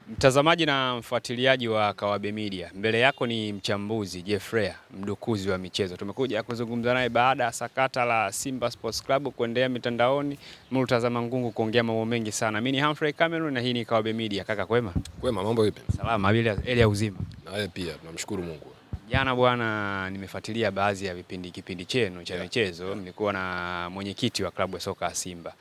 Mtazamaji na mfuatiliaji wa Kawabe Media, mbele yako ni mchambuzi Jeffrey, mdukuzi wa michezo. Tumekuja kuzungumza naye baada ya sakata la Simba Sports Club kuendelea mitandaoni, Murtaza Mangungu kuongea mambo mengi sana. Mimi ni Humphrey Cameron na hii ni Kawabe Media. Kaka kwema? Kwema, mambo vipi? Salama, hali ya uzima. Na wewe pia, tunamshukuru Mungu. Jana bwana, nimefuatilia baadhi ya kipindi chenu cha michezo. Nilikuwa na mwenyekiti wa klabu ya soka ya Simba.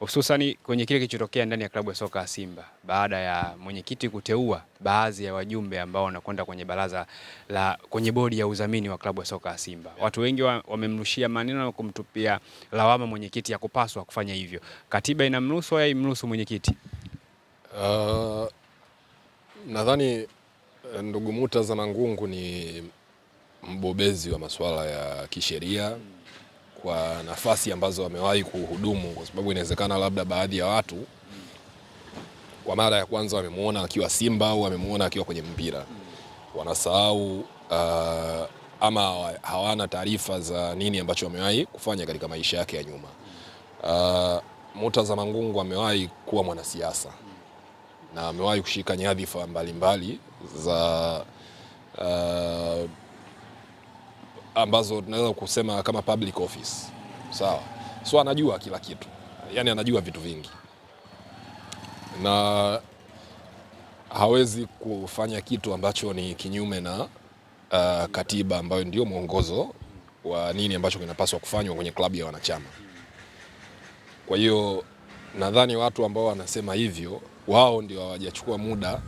Hususani kwenye kile kilichotokea ndani ya klabu ya soka ya Simba baada ya mwenyekiti kuteua baadhi ya wajumbe ambao wanakwenda kwenye baraza kwenye bodi ya udhamini wa klabu ya soka ya Simba. Watu wengi wamemrushia maneno na kumtupia lawama mwenyekiti ya kupaswa kufanya hivyo. Katiba inamruhusu au haimruhusu mwenyekiti? Nadhani ndugu Murtaza Mangungu ni mbobezi wa masuala ya kisheria kwa nafasi ambazo amewahi kuhudumu, kwa sababu inawezekana labda baadhi ya watu kwa mara ya kwanza wamemuona akiwa Simba au wamemuona akiwa kwenye mpira, wanasahau ama hawana taarifa za nini ambacho amewahi kufanya katika maisha yake ya nyuma. Murtaza Mangungu amewahi kuwa mwanasiasa na amewahi kushika nyadhifa mbalimbali za ambazo tunaweza kusema kama public office. Sawa. So anajua kila kitu. Yaani anajua vitu vingi. Na hawezi kufanya kitu ambacho ni kinyume na katiba ambayo ndio mwongozo wa nini ambacho kinapaswa kufanywa kwenye klabu ya wanachama. Kwa hiyo nadhani watu ambao wanasema hivyo wao ndio hawajachukua muda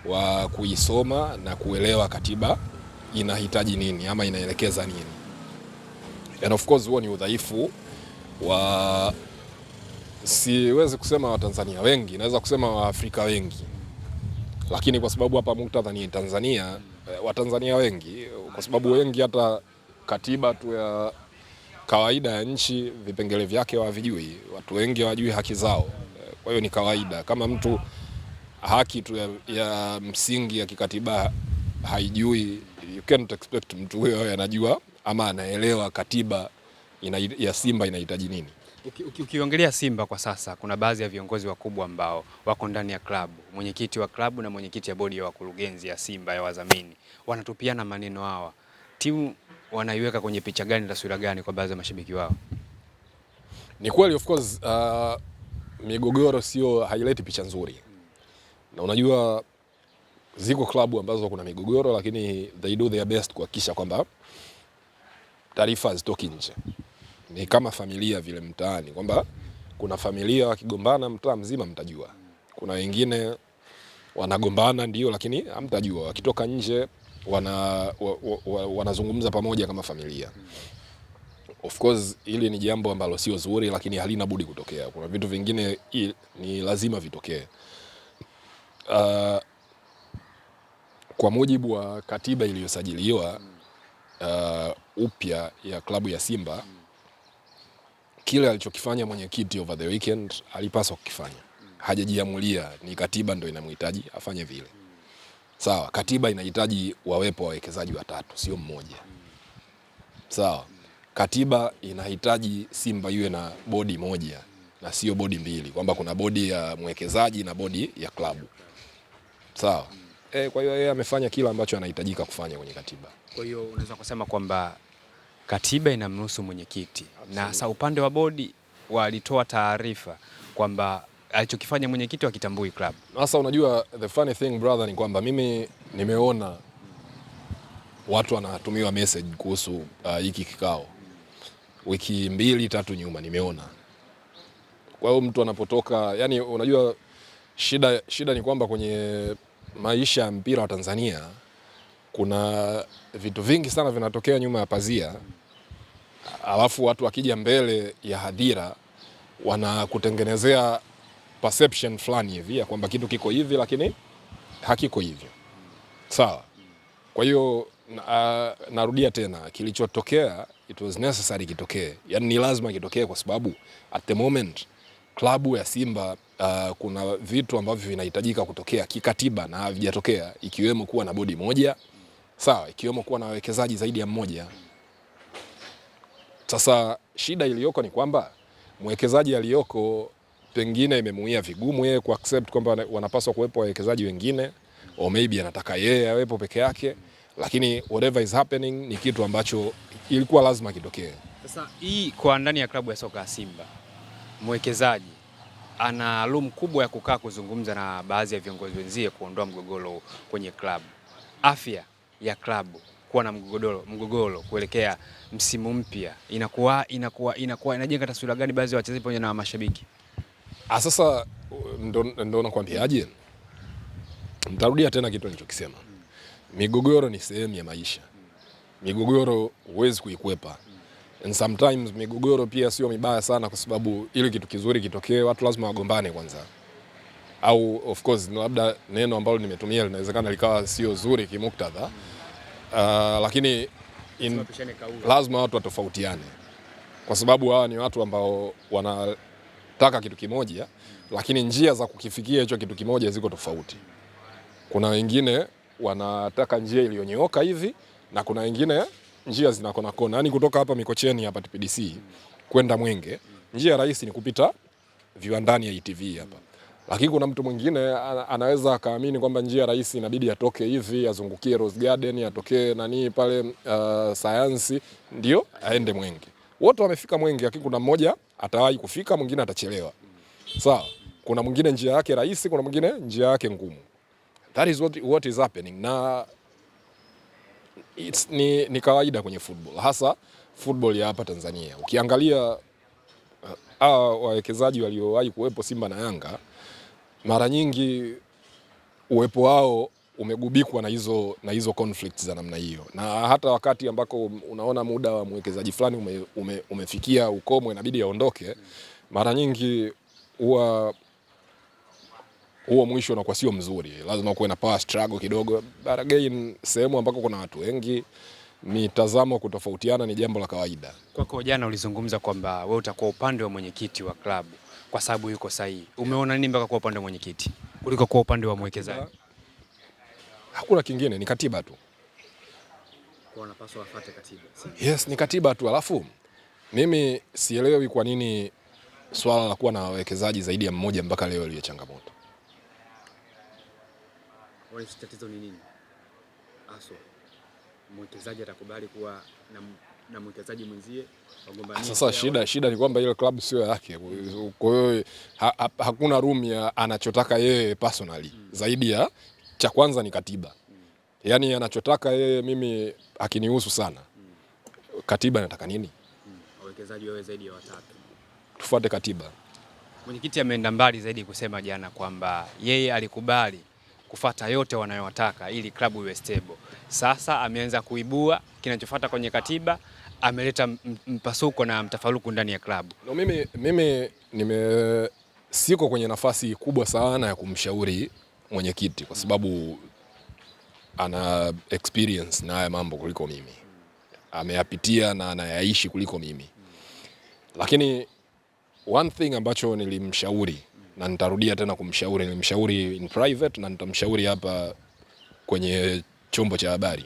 wa kuisoma na kuelewa katiba inahitaji nini ama inaelekeza nini. And of course huo ni udhaifu wa, siwezi kusema Watanzania wengi, naweza kusema Waafrika wengi, lakini kwa sababu hapa muktadha ni Tanzania, Watanzania wengi, kwa sababu wengi hata katiba tu ya kawaida ya nchi vipengele vyake hawavijui. Watu wengi hawajui haki zao. Kwa hiyo ni kawaida kama mtu haki tu ya msingi ya kikatiba haijui, you can't expect mtu huyo anajua ama anaelewa katiba ya Simba inahitaji nini. Ukiongelea Simba kwa sasa kuna baadhi ya viongozi wakubwa ambao wako ndani ya klabu, mwenyekiti wa klabu na mwenyekiti ya bodi ya wakurugenzi ya Simba ya wadhamini, wanatupiana maneno hawa. Timu wanaiweka kwenye picha gani, taswira gani kwa baadhi ya mashabiki wao? Ni kweli of course migogoro haileti picha nzuri. Na unajua ziko klabu ambazo kuna migogoro lakini they do their best kuhakikisha kwamba taarifa hazitoki nje. Ni kama familia vile mtaani, kwamba kuna familia wakigombana mtaa mzima mtajua. Kuna wengine wanagombana ndio lakini hamtajua. Wakitoka nje wanazungumza pamoja kama familia. Of course hili ni jambo ambalo sio zuri lakini halina budi kutokea. Kuna vitu vingine ni lazima vitokee. Kwa mujibu wa katiba iliyosajiliwa upya ya klabu ya Simba, kile alichokifanya mwenyekiti over the weekend alipaswa kukifanya. Hajajiamulia, ni katiba ndio inamhitaji afanye vile. Sawa, katiba inahitaji wawepo wawekezaji watatu, sio mmoja. Sawa, katiba inahitaji Simba iwe na bodi moja na sio bodi mbili, kwamba kuna bodi ya mwekezaji na bodi ya klabu. Sawa. Kwa hiyo yeye amefanya kila ambacho anahitajika kufanya kwenye katiba. Kwa hiyo unaweza kusema kwamba katiba inamruhusu mwenyekiti. Na sasa upande wa bodi walitoa taarifa kwamba alichokifanya mwenyekiti wakitambui club. Sasa unajua the funny thing brother ni kwamba mimi nimeona watu wanatumiwa message kuhusu hiki kikao wiki 2-3 nyuma nimeona. Kwa hiyo mtu anapotoka, yani unajua shida ni kwamba kwenye maisha ya mpira wa Tanzania kuna vitu vingi sana vinatokea nyuma ya pazia, alafu watu wakija mbele ya hadhira wanakutengenezea perception fulani hivi ya kwamba kitu kiko hivi lakini hakiko hivyo. Sawa. Kwa hiyo narudia tena, kilichotokea it was necessary kitokee. Yaani ni lazima kitokee kwa sababu at the moment klabu ya Simba kuna vitu ambavyo vinahitajika kutokea kikatiba na havijatokea, ikiwemo kuwa na bodi moja. Sawa, ikiwemo kuwa na wawekezaji zaidi ya mmoja. Sasa shida iliyoko ni kwamba mwekezaji aliyoko pengine imemuia vigumu yeye ku accept kwamba wanapaswa kuwepo wawekezaji wengine, or maybe anataka yeye awepo peke yake, lakini whatever is happening ni kitu ambacho ilikuwa lazima kitokee. Sasa hii kwa ndani ya klabu ya soka ya Simba, mwekezaji ana room kubwa ya kukaa kuzungumza na baadhi ya viongozi wenzie kuondoa mgogoro kwenye klabu. Afya ya klabu kuwa na mgogoro kuelekea msimu mpya inajenga taswira gani baadhi ya wachezaji pamoja na mashabiki? Sasa ndo nakwambiaje, nitarudia tena kitu nilichokisema. Migogoro ni sehemu ya maisha. Migogoro huwezi kuikwepa. And sometimes migogoro pia sio mibaya sana, kwa sababu ili kitu kizuri kitokee watu lazima wagombane kwanza. Au of course labda neno ambalo nimetumia linawezekana likawa sio zuri kimuktadha. Lakini lazima watu watofautiane, kwa sababu hawa ni watu ambao wanataka kitu kimoja, lakini njia za kukifikia hicho kitu kimoja ziko tofauti. Kuna wengine wanataka njia iliyonyooka hivi, na kuna wengine njia zinakona kona. Yaani kutoka hapa Mikocheni hapa TPDC kwenda Mwenge, njia rahisi ni kupita viwandani ya ITV hapa. Lakini kuna mtu mwingine anaweza akaamini kwamba njia rahisi inabidi atoke hivi, azungukie Rose Garden, atokee nani pale Sayansi ndio aende Mwenge. Wote wamefika Mwenge, lakini kuna mmoja atawahi kufika, mwingine atachelewa. Sawa? Kuna mwingine njia yake rahisi, kuna mwingine njia yake ngumu. That is what is happening. Na ni kawaida kwenye football, hasa football ya hapa Tanzania. Ukiangalia wawekezaji waliowahi kuwepo Simba na Yanga, mara nyingi uwepo wao umegubikwa na hizo conflicts za namna hiyo. Na hata wakati ambako unaona muda wa mwekezaji fulani umefikia ukomo, inabidi aondoke, mara nyingi huo mwisho unakuwa sio mzuri. Lazima kuwe na power struggle kidogo. But again, sehemu ambako kuna watu wengi, mitazamo kutofautiana ni jambo la kawaida. Kwako jana ulizungumza kwamba wewe utakuwa upande wa mwenyekiti wa klabu kwa sababu yuko sahihi. Umeona nini mpaka kwa upande wa mwenyekiti kuliko kwa upande wa mwekezaji? Hakuna kingine, ni katiba tu. Kwa wanapaswa wafuate katiba. Yes, ni katiba tu. Alafu mimi sielewi kwa nini swala la kuwa na wawekezaji zaidi ya mmoja mpaka leo liwe changamoto. Wale tatizo ni nini? Mwekezaji atakubali kuwa na mwekezaji mwenzie wagombania. Sasa shida ni kwamba ile club sio yake. Kwa hiyo hakuna room ya anachotaka yeye personally. Zaidi ya cha kwanza ni katiba. Yaani anachotaka yeye, mimi akinihusu sana. Katiba inataka nini? Wawekezaji wawe zaidi ya 3. Tufuate katiba. Mwenyekiti ameenda mbali zaidi kusema jana kwamba yeye alikubali kufuata yote wanayotaka ili klabu iwe stable. Sasa ameanza kuibua kinachofuata kwenye katiba, ameleta mpasuko na mtafaruku ndani ya klabu. No, mimi siko kwenye nafasi kubwa sana ya kumshauri mwenyekiti, kwa sababu ana experience na haya mambo kuliko mimi. Ameyapitia na anayaishi kuliko mimi. Lakini one thing ambacho nilimshauri, na nitarudia tena kumshauri, nilimshauri in private na nitamshauri hapa kwenye chombo cha habari.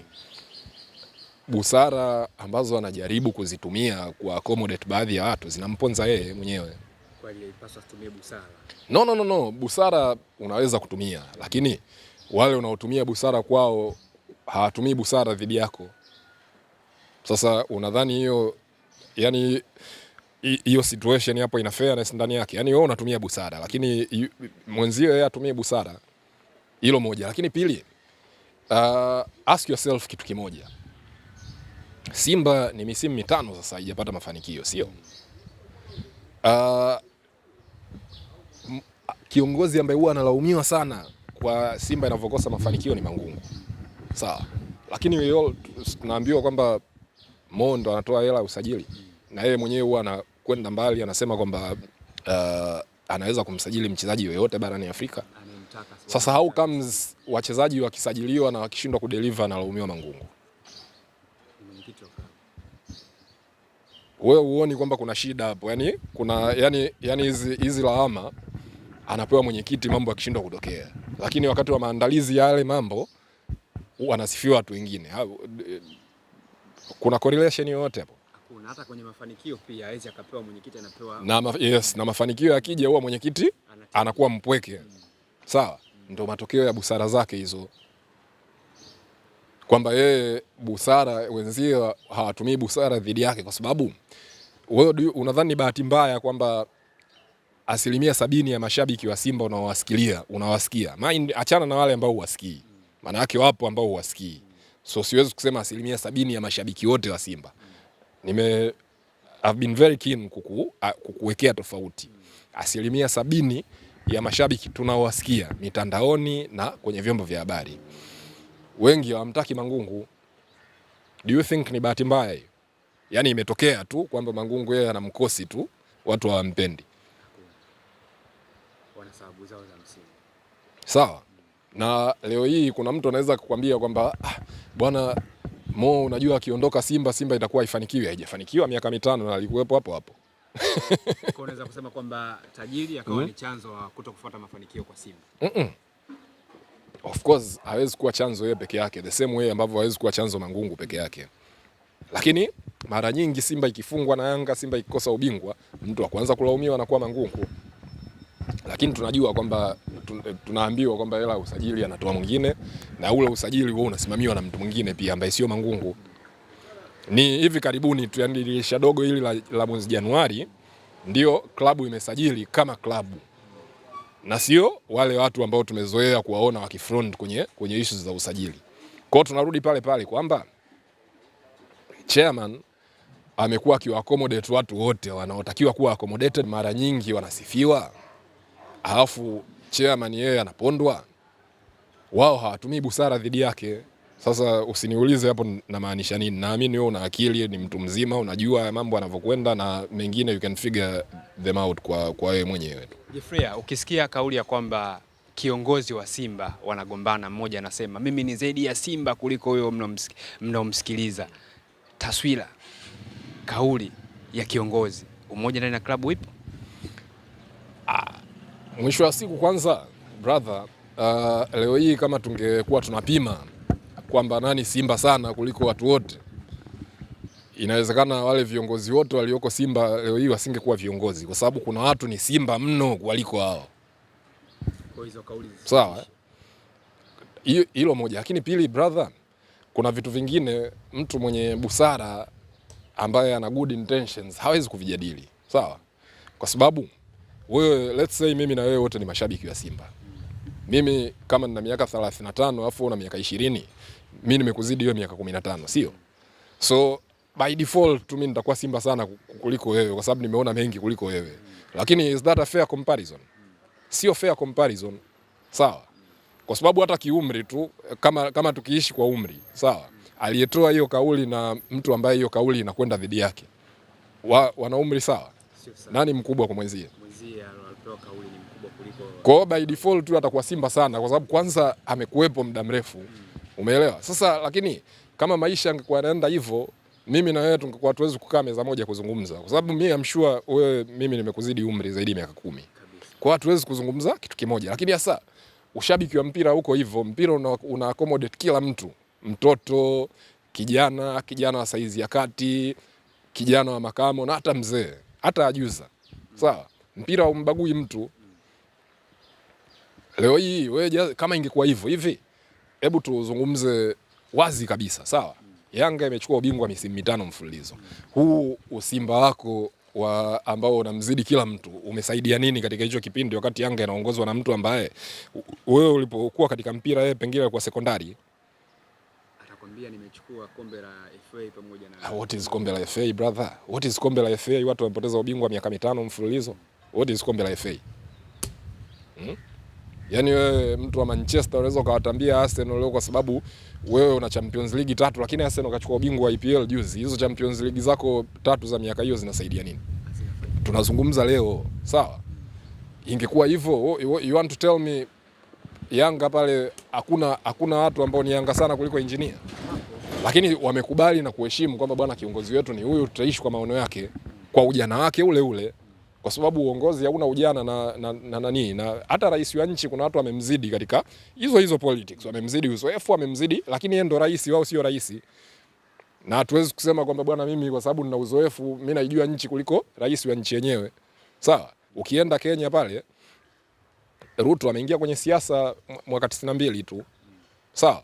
Busara ambazo anajaribu kuzitumia kwa accommodate baadhi ya watu zinamponza yeye mwenyewe. Kwa hiyo ipaswa kutumia busara. No. Busara unaweza kutumia, lakini wale unaotumia busara kwao hawatumii busara dhidi yako. Sasa unadhani hiyo situation hapo ina fairness ndani yake? Yaani wewe unatumia busara, lakini mwenzio yeye atumie busara. Hilo moja. Lakini pili, ask yourself kitu kimoja. Simba ni misimu 5 sasa haijapata mafanikio, sio? Kiongozi ambaye huwa analaumiwa sana kwa Simba inavyokosa mafanikio ni Mangungu. Sawa. Lakini tunaambiwa kwamba Mo ndo anatoa hela usajili. Na yeye mwenyewe huwa anakwenda mbali, anasema kwamba anaweza kumsajili mchezaji yoyote barani Afrika. Sasa how comes wachezaji wakisajiliwa na wakishindwa kudeliver na laumiwa Mangungu? Wewe uone kwamba kuna shida hapo? Yani hizi lawama anapewa mwenyekiti mambo yakishindwa kutokea. Lakini wakati wa maandalizi ya yale mambo wanasifiwa watu wengine. Kuna correlation yoyote hapo? Hakuna hata kwenye mafanikio pia hawezi akapewa mwenyekiti, anapewa na mafanikio yakija huwa mwenyekiti anakuwa mpweke. Sawa, ndio matokeo ya busara zake hizo, kwamba yeye busara, wenzie hawatumii busara dhidi yake, kwa sababu wewe unadhani bahati mbaya kwamba 70% ya mashabiki wa Simba unawasikia. Achana na wale ambao huwasikii, maana yake wapo ambao huwasikii. So siwezi kusema 70% ya mashabiki wote wa Simba. I've been very keen kukuwekea tofauti. 70% ya mashabiki tunawasikia mitandaoni na kwenye vyombo vya habari, wengi hawamtaki Mangungu. Do you think ni bahati mbaya hiyo? Yaani imetokea tu kwamba Mangungu yeye ana mkosi tu, watu hawampendi. Wana sababu zao za msingi. Sawa. Na leo hii kuna mtu anaweza kukwambia kwamba bwana Mo, unajua akiondoka Simba itakuwa haifanikiwi. Haijafanikiwa miaka 5 na alikuwepo hapo hapo. Kwa unaweza kusema kwamba tajiri akawa ni chanzo wa kutokufuata mafanikio kwa Simba. Of course hawezi kuwa chanzo yeye peke yake, the same way ambavyo hawezi kuwa chanzo Mangungu peke yake. Lakini mara nyingi Simba ikifungwa na Yanga, Simba ikikosa ubingwa, mtu wa kwanza kulaumiwa anakuwa Mangungu. Lakini tunajua kwamba tunaambiwa kwamba hela usajili anatoa mwingine, na ule usajili huo unasimamiwa na mtu mwingine pia ambaye sio Mangungu. Ni hivi karibuni tu, yani dirisha dogo hili la mwezi Januari ndio klabu imesajili kama klabu, na sio wale watu ambao tumezoea kuwaona wakifront kwenye issues za usajili. Kwa hiyo tunarudi pale pale kwamba chairman amekuwa akiwa-accommodate watu wote wanaotakiwa kuwa accommodated, mara nyingi wanasifiwa. Alafu chairman yeye anapondwa, wao hawatumii busara dhidi yake. Sasa usiniulize hapo na maanisha nini. Naamini wewe una akili, ni mtu mzima, unajua mambo yanavyokwenda na mengine you can figure them out kwa wewe mwenyewe tu. Jeffrey, ukisikia kauli ya kwamba kiongozi wa Simba wanagombana, mmoja anasema mimi ni zaidi ya Simba kuliko huyo mnaomsikiliza, taswira kauli ya kiongozi, umoja ndani ya klabu ipo? Mwisho wa siku kwanza brother, leo hii kama tungekuwa tunapima kwamba nani Simba sana kuliko watu wote, inawezekana wale viongozi wote walioko Simba leo hii wasingekuwa viongozi, kwa sababu kuna watu ni Simba mno kuliko hao. Kwa hizo kauli sawa, hilo moja. Lakini pili brother, kuna vitu vingine mtu mwenye busara ambaye ana good intentions hawezi kuvijadili, sawa? Kwa sababu wewe, let's say mimi na wewe wote ni mashabiki wa Simba. Mimi kama nina miaka 35 afu una miaka 20, mimi nimekuzidi hiyo miaka 15, sio? So by default mimi nitakuwa Simba sana kuliko wewe, kwa sababu nimeona mengi kuliko wewe. Lakini is that a fair comparison? Sio fair comparison, sawa? Kwa sababu hata kiumri tu, kama tukiishi kwa umri, sawa? Aliyetoa hiyo kauli na mtu ambaye hiyo kauli inakwenda dhidi yake, wana umri sawa? Nani mkubwa kwa mwenzie? Mwenzie aliyotoa kauli ni mkubwa kuliko. Kwa by default tu atakuwa Simba sana, kwa sababu kwanza amekuwepo muda mrefu. Umeelewa? Sasa lakini kama maisha yangekuwa yanaenda hivyo, mimi na wewe tungekuwa tuwezi kukaa meza moja kuzungumza, kwa sababu mimi am sure wewe, mimi nimekuzidi umri zaidi ya miaka 10. Kwa hiyo tuwezi kuzungumza kitu kimoja. Lakini sasa ushabiki wa mpira huko hivyo, mpira una accommodate kila mtu, mtoto, kijana wa saizi ya kati, kijana wa makamo, na hata mzee, hata ajuza. Sawa? Mpira umbagui mtu. Leo hii wewe kama ingekuwa hivyo hivi, hebu tuzungumze wazi kabisa, sawa? Yanga imechukua ubingwa misimu 5 mfululizo. Huu usimba wako ambao unamzidi kila mtu umesaidia nini katika hicho kipindi, wakati Yanga inaongozwa na mtu ambaye wewe ulipokuwa katika mpira yeye pengine alikuwa sekondari? Atakwambia nimechukua kombe la FA pamoja na what is kombe la FA brother? What is kombe la FA? Watu wamepoteza ubingwa miaka 5 mfululizo. What is kombe la FA? Yaani wewe mtu wa Manchester unaweza ukawatambia Arsenal leo kwa sababu wewe una Champions League 3, lakini Arsenal kachukua ubingwa wa EPL juzi. Hizo Champions League zako 3 za miaka hiyo zinasaidia nini? Tunazungumza leo, sawa? Ingekuwa hivyo, you want to tell me Yanga pale hakuna watu ambao ni Yanga sana kuliko engineer? Lakini wamekubali na kuheshimu kwamba bwana kiongozi wetu ni huyu, tutaishi kwa maono yake, kwa ujana wake ule ule. Kwa sababu uongozi hauna ujana na hata rais wa nchi kuna watu wamemzidi katika hizo politics, wamemzidi uzoefu, wamemzidi, lakini yeye ndo rais wao, sio rais. na hatuwezi kusema kwamba bwana, mimi kwa sababu nina uzoefu, mimi naijua nchi kuliko rais wa nchi yenyewe. Sawa, ukienda Kenya pale Ruto ameingia kwenye siasa mwaka 92 tu. Sawa,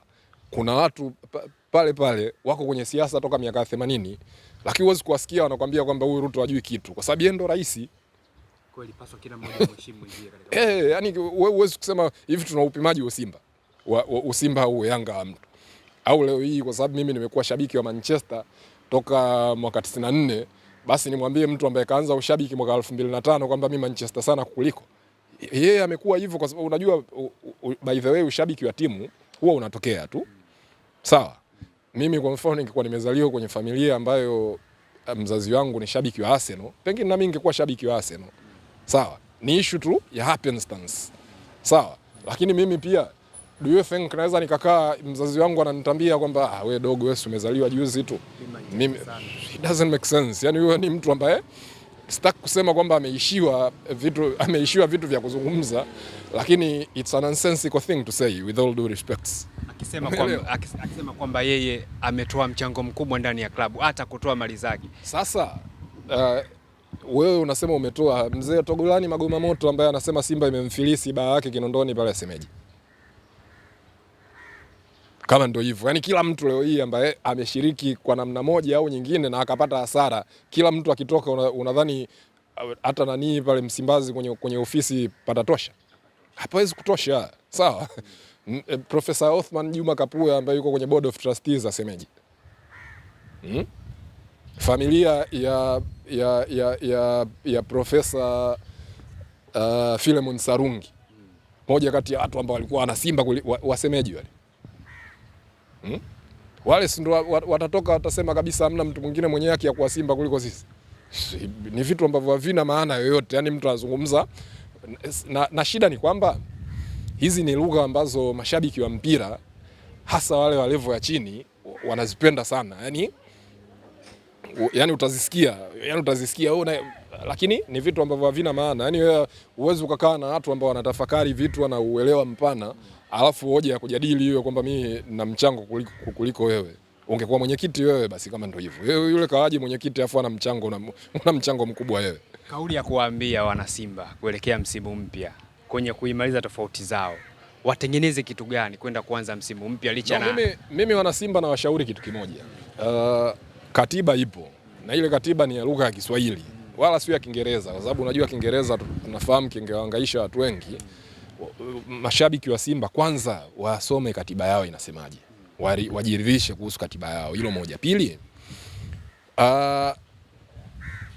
kuna watu pale wako kwenye siasa toka miaka 80, lakini huwezi kuwasikia wanakuambia kwamba huyu Ruto hajui kitu, kwa sababu yeye ndo rais. Kweli paswa kila mmoja mheshimu mwenzie katika yani huwezi kusema hivi tuna upimaji wa Simba Usimba au Yanga wa mtu au leo hii, kwa sababu mimi nimekuwa shabiki wa Manchester toka mwaka 94, basi nimwambie mtu ambaye kaanza ushabiki mwaka 2005 kwamba mimi Manchester sana kuliko yeye. Amekuwa hivyo kwa sababu unajua, by the way, ushabiki wa timu huwa unatokea tu. Sawa, mimi kwa mfano ningekuwa nimezaliwa kwenye familia ambayo mzazi wangu ni shabiki wa Arsenal, pengine na mimi ningekuwa shabiki wa Arsenal. Sawa, ni issue tu ya happenstance. Sawa, lakini mimi pia, do you think naweza nikakaa mzazi wangu ananitambia kwamba wewe dogo, wewe umezaliwa juzi tu? Mimi it doesn't make sense. Yani wewe ni mtu ambaye sitaki kusema kwamba ameishiwa vitu vya kuzungumza, lakini it's a nonsensical thing to say with all due respects. Akisema kwamba yeye ametoa mchango mkubwa ndani ya klabu, hata kutoa mali zake. Sasa wewe unasema umetoa, mzee Togolani Magoma Moto ambaye anasema Simba imemfilisi baa yake Kinondoni pale, asemeje? Kama ndio hivyo, yani kila mtu leo hii ambaye ameshiriki kwa namna moja au nyingine na akapata hasara, kila mtu akitoka unadhani hata nani pale Msimbazi kwenye ofisi patatosha? Hapawezi kutosha. Sawa. Profesa Othman Juma Kapua ambaye yuko kwenye board of trustees asemeje? Familia ya Profesa Philemon Sarungi, moja kati ya watu ambao walikuwa wana Simba, wasemeje wale? Wale si ndo watatoka watasema kabisa hamna mtu mwingine mwenye haki ya kuwa Simba kuliko sisi. Ni vitu ambavyo havina maana yoyote. Yani mtu anazungumza na shida ni kwamba hizi ni lugha ambazo mashabiki wa mpira hasa wale wa level ya chini wanazipenda sana. Yani utazisikia lakini ni vitu ambavyo havina maana. Yani wewe uwezi ukakaa na watu ambao wanatafakari vitu, wanauelewa mpana, alafu hoja ya kujadili hiyo kwamba mimi na mchango kuliko wewe. Ungekuwa mwenyekiti wewe, basi kama ndio hivyo. Yule kawaje mwenyekiti afu ana mchango mkubwa wewe. Kauli ya kuwaambia wana Simba kuelekea msimu mpya kwenye kuimaliza tofauti zao, watengeneze kitu gani kwenda kuanza msimu mpya licha na mimi wana Simba na washauri kitu kimoja. Katiba ipo na ile katiba ni ya lugha ya Kiswahili wala sio ya Kiingereza, kwa sababu unajua Kiingereza tunafahamu kingewahangaisha watu wengi. Mashabiki wa Simba kwanza wasome katiba yao inasemaje, wajiridhishe kuhusu katiba yao. Hilo moja. Pili,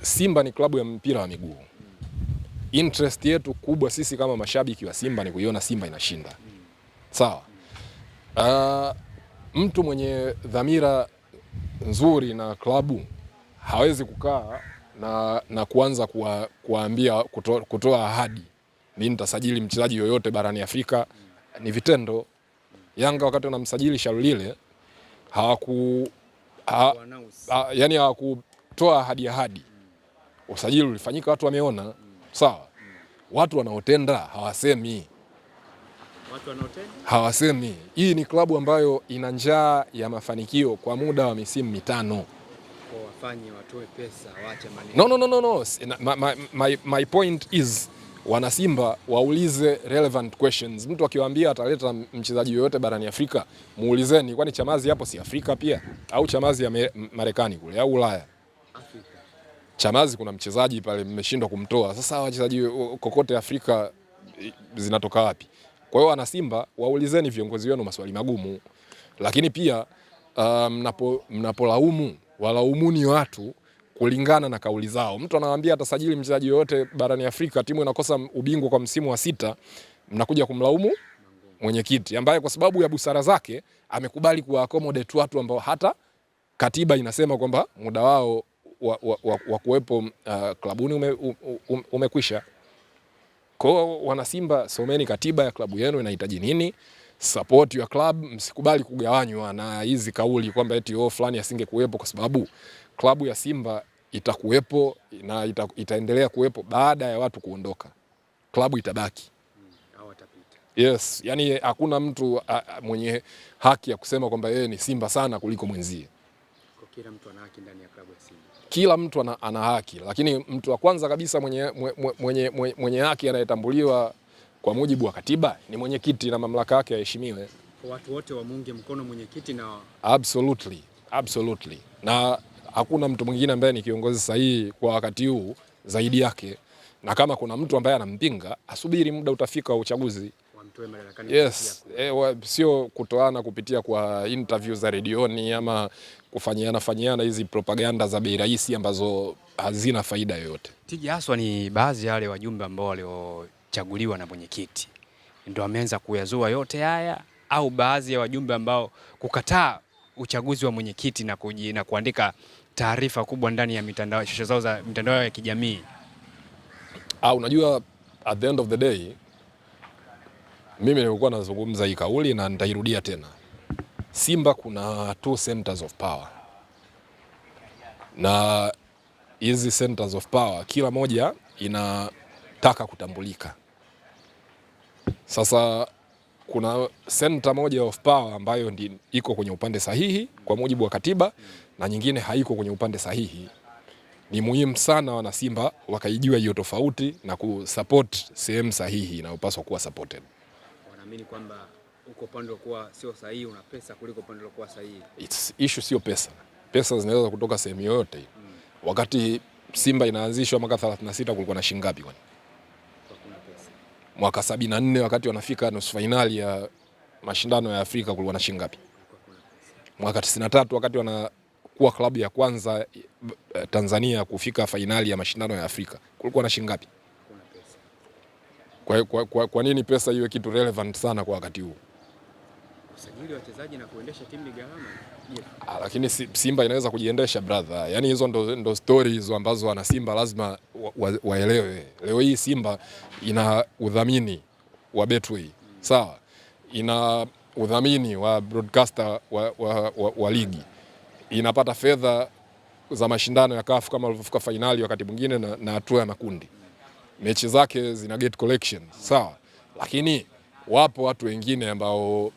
Simba ni klabu ya mpira wa miguu. Interest yetu kubwa sisi kama mashabiki wa Simba ni kuiona Simba inashinda. Sawa. Mtu mwenye dhamira nzuri na klabu hawezi kukaa na kuanza kuambia kutoa ahadi mimi nitasajili mchezaji yoyote barani Afrika. Ni vitendo. Yanga wakati wanamsajili Shalulile yani hawakutoa ahadi. Usajili ulifanyika, watu wameona. Sawa. Watu wanaotenda hawasemi. Hii ni klabu ambayo ina njaa ya mafanikio kwa muda wa misimu 5. Wafanye watoe pesa, waache maneno. No. My point is, wana Simba waulize relevant questions. Mtu akiwaambia ataleta mchezaji yoyote barani Afrika, muulizeni kwani Chamazi hapo si Afrika pia? Au Chamazi ya Marekani kule au Ulaya? Afrika. Chamazi kuna mchezaji pale mmeshindwa kumtoa. Sasa wachezaji kokote Afrika zinatoka wapi? Kwa hiyo wana Simba waulizeni viongozi wenu maswali magumu. Lakini pia mnapolaumu, walaumuni watu kulingana na kauli zao. Mtu anawaambia atasajili mchezaji yoyote barani Afrika, timu inakosa ubingwa kwa msimu wa 6, mnakuja kumlaumu mwenyekiti ambaye kwa sababu ya busara zake amekubali kuaccommodate watu ambao hata katiba inasema kwamba muda wao wa kuwepo klabuni umekwisha. Kwa hiyo wana Simba, someni katiba ya klabu yenu inahitaji nini, support your club, msikubali kugawanywa na hizi kauli kwamba eti fulani asingekuwepo, kwa sababu klabu ya Simba itakuwepo na itaendelea kuwepo baada ya watu kuondoka. Klabu itabaki. Yes, yani hakuna mtu mwenye haki ya kusema kwamba yeye ni Simba sana kuliko mwenzie. Kila mtu ana haki ndani ya klabu ya Simba. Kila mtu ana haki, lakini mtu wa kwanza kabisa mwenye haki anayetambuliwa kwa mujibu wa katiba ni mwenyekiti na mamlaka yake yaheshimiwe. Watu wote wamuunge mkono mwenyekiti na absolutely. Na hakuna mtu mwingine ambaye ni kiongozi sahihi kwa wakati huu zaidi yake, na kama kuna mtu ambaye anampinga asubiri muda utafika wa uchaguzi. Yes, sio kutoana kupitia kwa interview za redioni ama kufanyiana hizi propaganda za bei rahisi ambazo hazina faida yoyote. Tija haswa ni baadhi ya wale wajumbe ambao waliochaguliwa na mwenyekiti ndio wameanza kuyazua yote haya, au baadhi ya wajumbe ambao kukataa uchaguzi wa mwenyekiti na kuandika taarifa kubwa ndani ya mitandao zao za mitandao ya kijamii. Unajua, at the end of the day mimi nilikuwa nazungumza hii kauli na nitairudia tena. Simba kuna two centers of power, na hizi centers of power kila moja inataka kutambulika. Sasa kuna center moja of power ambayo iko kwenye upande sahihi kwa mujibu wa katiba na nyingine haiko kwenye upande sahihi. Ni muhimu sana wana Simba wakaijua hiyo tofauti na kusupport sehemu sahihi inayopaswa kuwa supported. Wanaamini kwamba uko upande uliokuwa sio sahihi una pesa kuliko upande uliokuwa sahihi. Issue sio pesa. Pesa zinaweza kutoka sehemu yoyote. Wakati Simba inaanzishwa mwaka 36 kulikuwa na shilingi ngapi kwani? Mwaka 74 wakati wanafika nusu finali ya mashindano ya Afrika kulikuwa na shilingi ngapi? Mwaka 93 wakati wanakuwa klabu ya kwanza Tanzania kufika finali ya mashindano ya Afrika kulikuwa na shilingi ngapi? Kwa nini pesa iwe kitu relevant sana kwa wakati huu? Usajili wachezaji na kuendesha timu ni gharama. Lakini Simba inaweza kujiendesha brother. Yaani hizo ndo stories ambazo wana Simba lazima waelewe. Leo hii Simba ina udhamini wa Betway. Sawa? Ina udhamini wa broadcaster wa ligi. Inapata fedha za mashindano ya CAF kama walivyofika finali wakati mwingine na hatua ya makundi. Mechi zake zina get collection. Sawa? Lakini wapo watu wengine ambao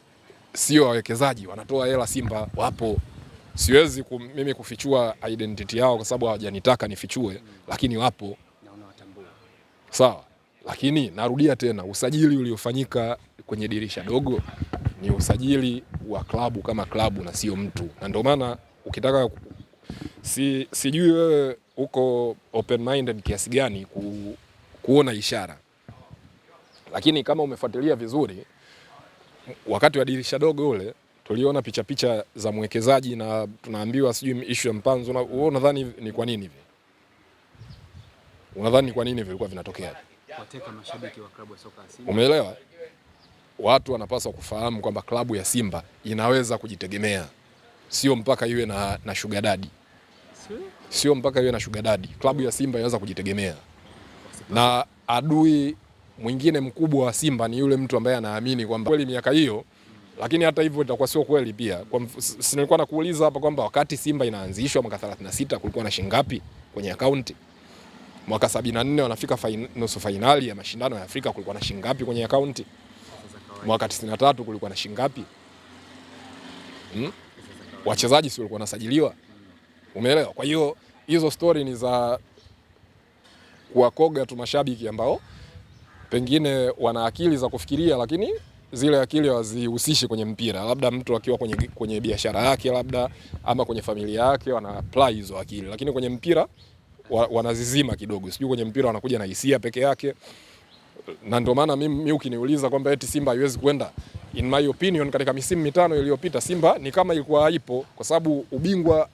sio wawekezaji wanatoa hela Simba, wapo. Siwezi mimi kufichua identity yao kwa sababu hawajanitaka nifichue, lakini wapo na unawatambua. Sawa, lakini narudia tena, usajili uliofanyika kwenye dirisha dogo ni usajili wa klabu kama klabu na sio mtu, na ndio maana ukitaka sijui wewe uko open minded kiasi gani kuona ishara, lakini kama umefuatilia vizuri wakati wa dirisha dogo ule tuliona picha za mwekezaji na tunaambiwa sijui issue ya Mpanzu. Wewe unadhani ni kwa nini hivi? Unadhani kwa nini vilikuwa vinatokea? Wateka mashabiki wa klabu ya soka ya Simba. Umeelewa? Watu wanapaswa kufahamu kwamba klabu ya Simba inaweza kujitegemea. Sio mpaka iwe na sugar daddy. Sio mpaka iwe na sugar daddy. Klabu ya Simba inaweza kujitegemea. Na adui mwingine mkubwa wa Simba ni yule mtu ambaye anaamini kwamba kweli miaka hiyo, lakini hata hivyo itakuwa sio kweli pia. Nilikuwa nakuuliza hapa kwamba wakati Simba inaanzishwa mwaka 36 kulikuwa na shilingi ngapi kwenye akaunti? Mwaka 74 wanafika nusu finali ya mashindano ya Afrika kulikuwa na shilingi ngapi kwenye akaunti? Mwaka 93 kulikuwa na shilingi ngapi? Wachezaji si walikuwa wanasajiliwa? Umeelewa? Kwa hiyo hizo story ni za kuwakoga tu mashabiki ambao pengine wana akili za kufikiria, lakini zile akili hawazihusishi kwenye mpira. Labda mtu akiwa kwenye biashara yake labda ama kwenye familia yake wana apply hizo akili, lakini kwenye mpira wanazizima kidogo. Sijui kwenye mpira wanakuja na hisia peke yake, na ndio maana mimi ukiniuliza kwamba eti Simba haiwezi kwenda, in my opinion katika misimu mitano iliyopita Simba ni kama ilikuwa haipo, kwa sababu ubingwa